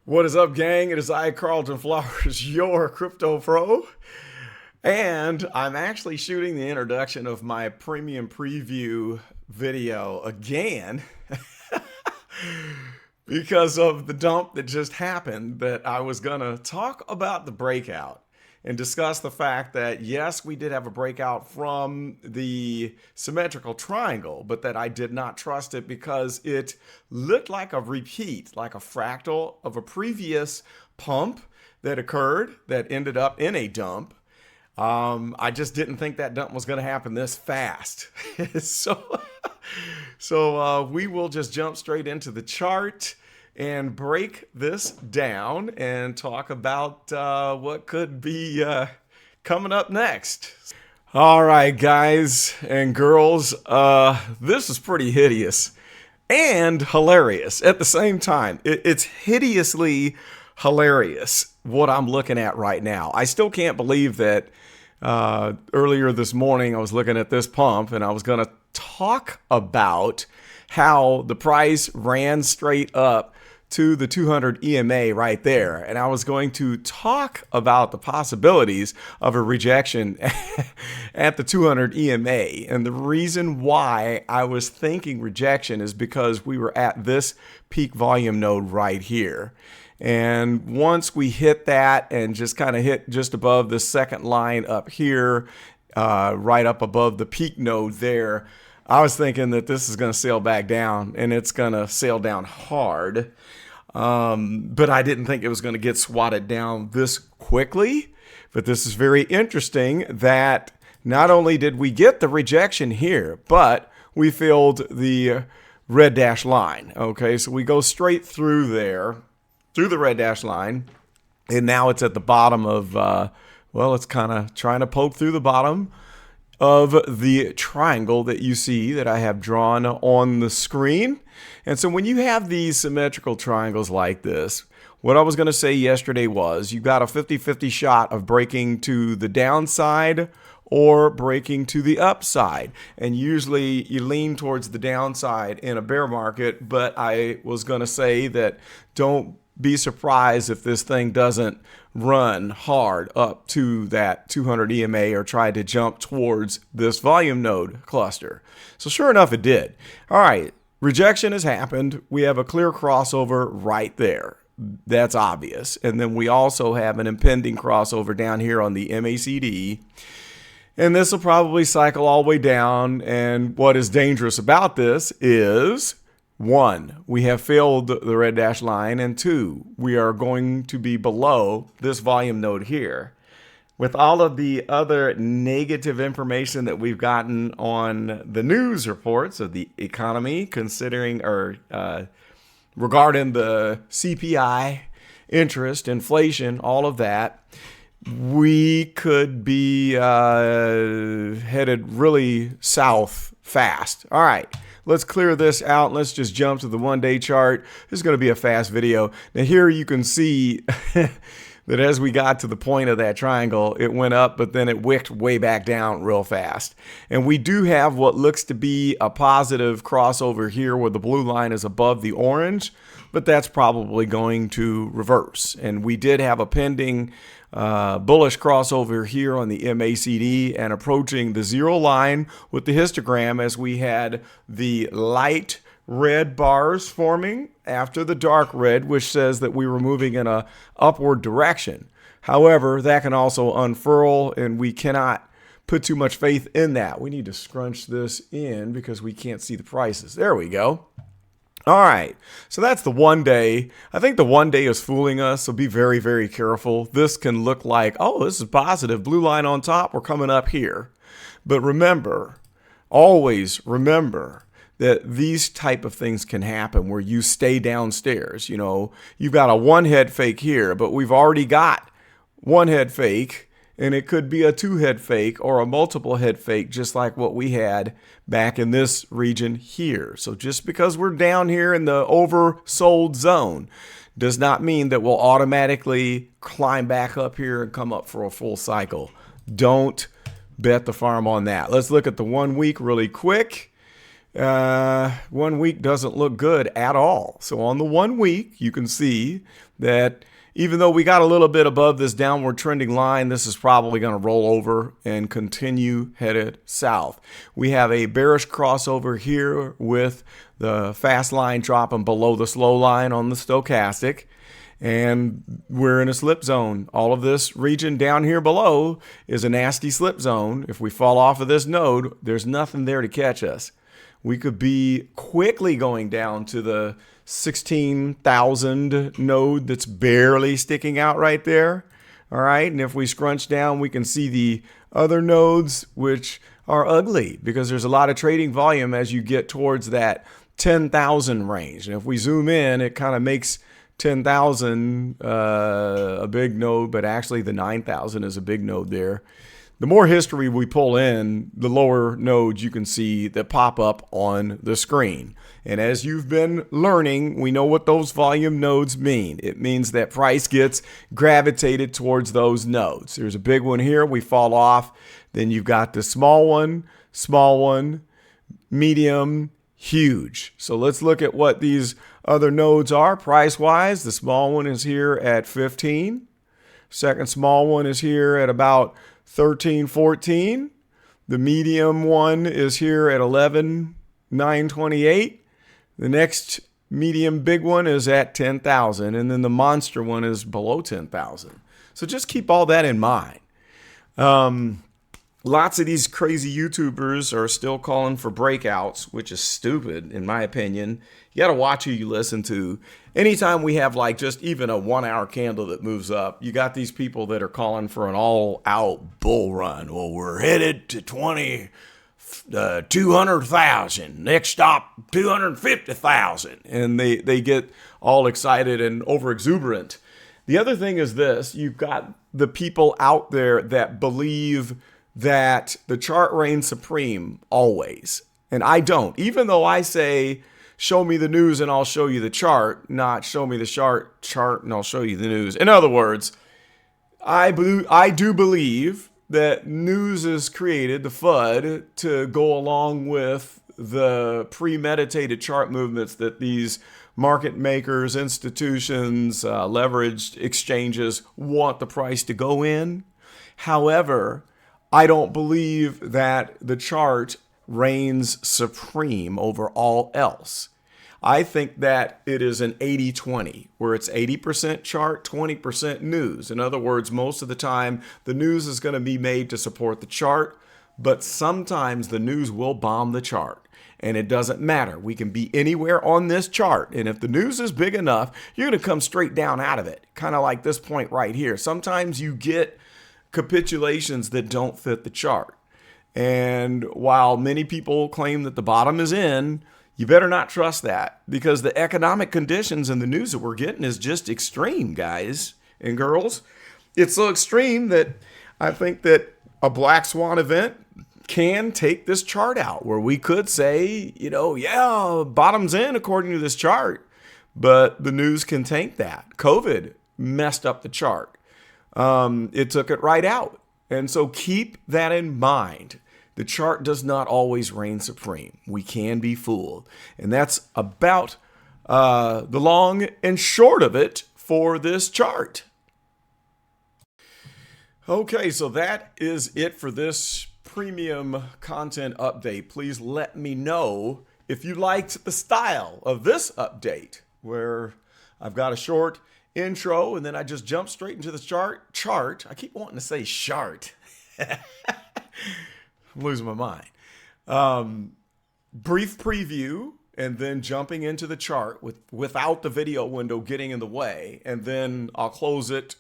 What is up, gang? It is I, Carlton Flowers, your crypto pro. And I'm actually shooting the introduction of my premium preview video again because of the dump that just happened, that I was going to talk about the breakout and discuss the fact that, yes, we did have a breakout from the symmetrical triangle, but that I did not trust it because it looked like a repeat, like a fractal of a previous pump that occurred that ended up in a dump. I just didn't think that dump was going to happen this fast. so we will just jump straight into the chart and break this down and talk about what could be coming up next. All right, guys and girls, this is pretty hideous and hilarious at the same time. It's hideously hilarious what I'm looking at right now. I still can't believe that earlier this morning I was looking at this pump and I was going to talk about how the price ran straight up to the 200 EMA right there. And I was going to talk about the possibilities of a rejection at the 200 EMA. And the reason why I was thinking rejection is because we were at this peak volume node right here. And once we hit that and just kind of hit just above the second line up here, right up above the peak node there, I was thinking that this is going to sail back down, and it's going to sail down hard. But I didn't think it was going to get swatted down this quickly. But this is very interesting that not only did we get the rejection here, but we filled the red dash line. Okay, so we go straight through there, through the red dash line, and now it's at the bottom of, well, it's kind of trying to poke through the bottom of the triangle that you see that I have drawn on the screen. And so when you have these symmetrical triangles like this, what I was going to say yesterday was you got a 50-50 shot of breaking to the downside or breaking to the upside. And usually you lean towards the downside in a bear market, but I was going to say that don't be surprised if this thing doesn't run hard up to that 200 EMA or try to jump towards this volume node cluster. So sure enough, it did. All right, rejection has happened. We have a clear crossover right there. That's obvious. And then we also have an impending crossover down here on the MACD. And this will probably cycle all the way down. And what is dangerous about this is, one, we have filled the red dash line, and two, we are going to be below this volume node here. With all of the other negative information that we've gotten on the news reports of the economy, considering or regarding the CPI, interest, inflation, all of that, we could be headed really south fast. All right. Let's clear this out. Let's just jump to the one-day chart. This is going to be a fast video. Now here you can see that as we got to the point of that triangle, it went up, but then it wicked way back down real fast. And we do have what looks to be a positive crossover here where the blue line is above the orange, but that's probably going to reverse. And we did have a pending bullish crossover here on the MACD and approaching the zero line with the histogram as we had the light red bars forming after the dark red, which says that we were moving in a upward direction. However, that can also unfurl, and we cannot put too much faith in that. We need to scrunch this in because we can't see the prices. There we go. All right, so that's the one day. I think the one day is fooling us, so be very, very careful. This can look like, oh, this is positive. Blue line on top, we're coming up here. But remember, always remember that these type of things can happen where you stay downstairs. You know, you've got a one head fake here, but we've already got one head fake, and it could be a two head fake or a multiple head fake, just like what we had back in this region here. So just because we're down here in the oversold zone does not mean that we'll automatically climb back up here and come up for a full cycle. Don't bet the farm on that. Let's look at the 1 week really quick. 1 week doesn't look good at all. So on the 1 week, you can see that even though we got a little bit above this downward trending line, this is probably going to roll over and continue headed south. We have a bearish crossover here with the fast line dropping below the slow line on the stochastic. And we're in a slip zone. All of this region down here below is a nasty slip zone. If we fall off of this node, there's nothing there to catch us. We could be quickly going down to the 16,000 node that's barely sticking out right there. All right. And if we scrunch down, we can see the other nodes, which are ugly because there's a lot of trading volume as you get towards that 10,000 range. And if we zoom in, it kind of makes 10,000 a big node, but actually the 9,000 is a big node there. The more history we pull in, the lower nodes you can see that pop up on the screen. And as you've been learning, we know what those volume nodes mean. It means that price gets gravitated towards those nodes. There's a big one here, we fall off. Then you've got the small one, medium, huge. So let's look at what these other nodes are price-wise. The small one is here at 15. Second small one is here at about 13, 14. The medium one is here at 11,928. The next medium big one is at 10,000. And then the monster one is below 10,000. So just keep all that in mind. Lots of these crazy YouTubers are still calling for breakouts, which is stupid in my opinion. You got to watch who you listen to. Anytime we have like just even a 1 hour candle that moves up, you got these people that are calling for an all out bull run. Well, we're headed to 200,000. Next stop, 250,000. And they get all excited and over exuberant. The other thing is this, you've got the people out there that believe that the chart reigns supreme always. And I don't. Even though I say, show me the news and I'll show you the chart, not show me the chart and I'll show you the news. In other words, I do believe that news is created, the FUD, to go along with the premeditated chart movements that these market makers, institutions, leveraged exchanges want the price to go in. However, I don't believe that the chart reigns supreme over all else. I think that it is an 80-20, where it's 80% chart, 20% news. In other words, most of the time, the news is going to be made to support the chart, but sometimes the news will bomb the chart. And it doesn't matter. We can be anywhere on this chart. And if the news is big enough, you're going to come straight down out of it. Kind of like this point right here. Sometimes you get capitulations that don't fit the chart. And while many people claim that the bottom is in, you better not trust that, because the economic conditions and the news that we're getting is just extreme, guys and girls. It's so extreme that I think that a black swan event can take this chart out, where we could say, you know, yeah, bottom's in according to this chart, but the news can tank that. COVID messed up the chart. It took it right out. And so keep that in mind. The chart does not always reign supreme. We can be fooled. And that's about the long and short of it for this chart. Okay, so that is it for this premium content update. Please let me know if you liked the style of this update, where I've got a short intro and then I just jump straight into the chart. I keep wanting to say chart. I'm losing my mind. Brief preview and then jumping into the chart without the video window getting in the way. And then I'll close it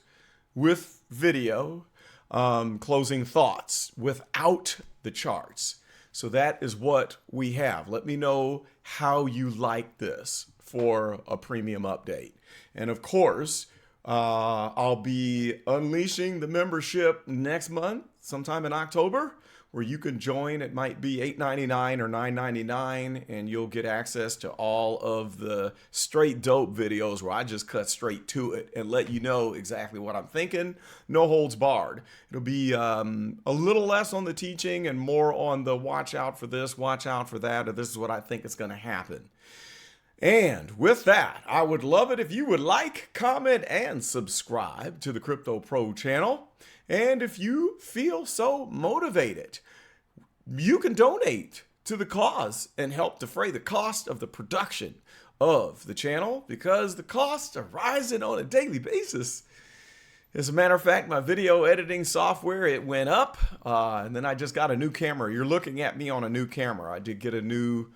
with video, closing thoughts without the charts. So that is what we have. Let me know how you like this for a premium update. And of course, I'll be unleashing the membership next month, sometime in October, where you can join. It might be $8.99 or $9.99, and you'll get access to all of the straight dope videos where I just cut straight to it and let you know exactly what I'm thinking. No holds barred. It'll be a little less on the teaching and more on the watch out for this, watch out for that, or this is what I think is going to happen. And with that, I would love it if you would like, comment, and subscribe to the Crypto Pro channel. And if you feel so motivated, you can donate to the cause and help defray the cost of the production of the channel, because the costs are rising on a daily basis. As a matter of fact, my video editing software, it went up, and then I just got a new camera. You're looking at me on a new camera. I did get a new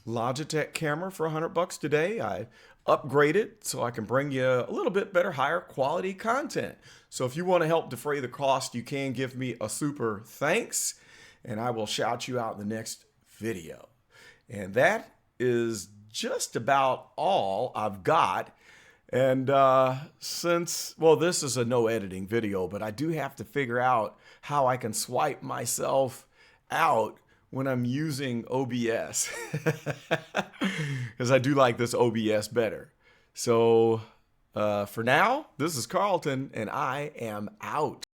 Logitech camera for $100 today. I upgraded so I can bring you a little bit better, higher quality content. So if you want to help defray the cost, you can give me a super thanks, and I will shout you out in the next video. And that is just about all I've got. And since, well, this is a no editing video, but I do have to figure out how I can swipe myself out when I'm using OBS, because I do like this OBS better. So for now, this is Carlton, and I am out.